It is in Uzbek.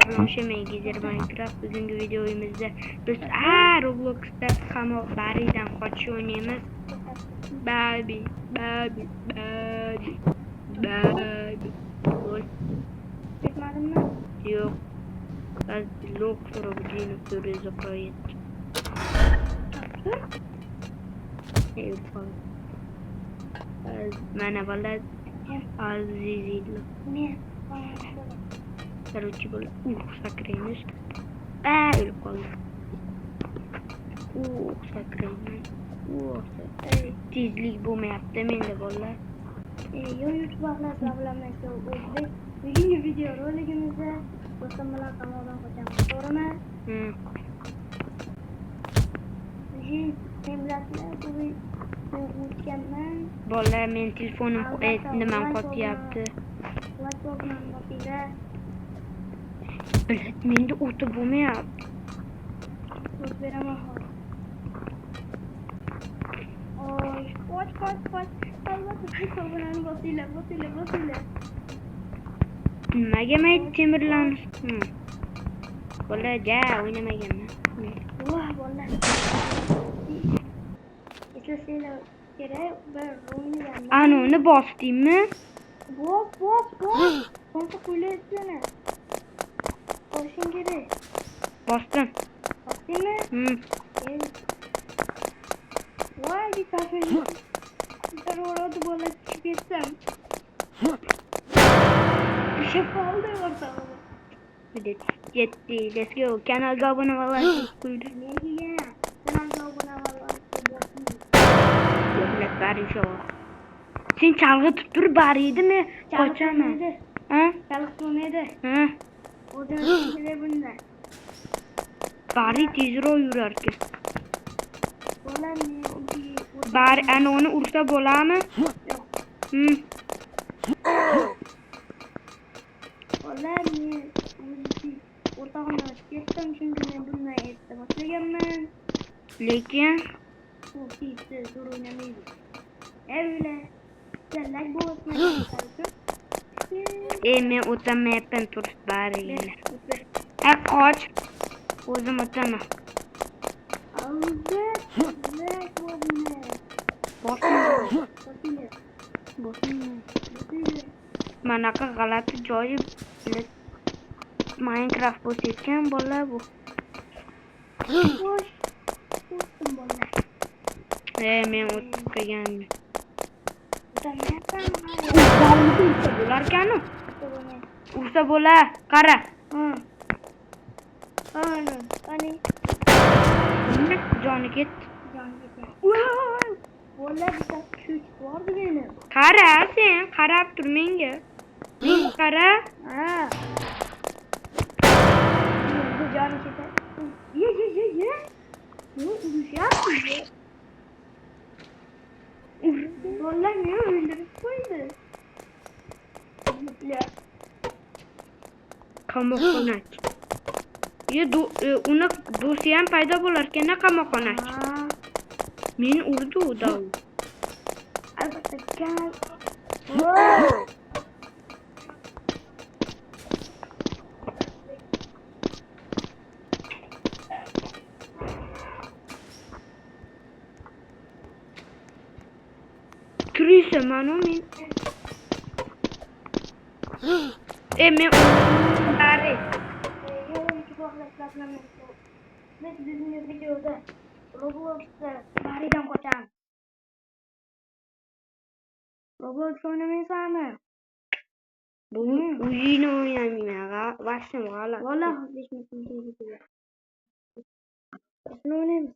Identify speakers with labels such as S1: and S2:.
S1: Barloşa Megizir Minecraft bugünkü videomuzda biz Roblox'ta Bari'den kaçıyor oynayamiz. Baby. Oy.
S2: Çekmedin mi?
S1: Yok. Ben blok sorabilirim sürüze koyut. Yok falan. Merhabalar. Azizillo.
S2: Ne?
S1: Короче, böyle sakremiş. Öyle kaldı. Sakremiş. Tizlik bu mu yaptı ben de valla.
S2: YouTube arkadaşlarımızla o'zbek bugungi video roligimizda do'stim bilan qamoqdan qochamiz. To'g'rimi? Men bilasizlar, bu o'tganman.
S1: Valla men telefonim niman qotyapti. Bilet menda o'ti bo'lmayapti.
S2: O't beraman hozir. Oy, qoch. Albatta hisoblarni bosinglar.
S1: Nimaga mayt temirlarni? Valla ja o'ynamaganman.
S2: Voh, bolalar. Eslasanglar kerak, bir o'ynaganman.
S1: Anoni bosdingmi?
S2: Bos. Qancha qo'ylayapsizlar? Bosing kerak.
S1: Bosdim.
S2: Bosdingmi? Voy, bitafin. Darorada bola chiqib ketsam. Ishib qoldi o'rtog'im.
S1: Yetti. Let's go. Kanalga obuna bo'ling.
S2: Menga kanalga obuna bo'ling.
S1: Bilet bari shu. Sen chalg'itib tur bari edimi? Qochaman. Ha?
S2: Chalg'itmaydi.
S1: Ha?
S2: O'zim bunda.
S1: Bari tezroq yurarkan.
S2: Bolam
S1: Bari ana uni ursa bo'ladimi?
S2: yo'q. Bolam o'rtog'imdan o'tib ketdim, chunki men bunday aytdi boshlaganman.
S1: Lekin
S2: U kiydi, zo'r o'ynamaydi. Öyle. Senlar bu o'tmaydi.
S1: men o'tamayapman turist bari yana. Qoch. O'zim o'taman. Manaqa g'alati joyi Minecraft bo'lsa ekan bola bu. Men o'tib qo'yganman. Bo'larkanu? Ursa bo'la, qara.
S2: Qani.
S1: Joni ketdi.
S2: Bola bitta kuch bor meni.
S1: Qara, sen qarab tur menga. Men qara.
S2: Bu joni ketadi. Ye. Bu urushyapti. Bola meni o'ldirib qo'ydi.
S1: Qamoqxonachi. Uni do'sti ham paydo bo'lar ekan, qamoqxonachi. Men urdi u dov.
S2: Albatta kan.
S1: Kirisa mana men. Men bari.
S2: Biz bugungi videoda Roblox'ta Bari'dan qochamiz. Roblox o'ynamaysanmi?
S1: Bu o'yinni o'ynamayman. Vashim g'alati.
S2: Vallahi 5 minut video. Biz o'ynaymiz.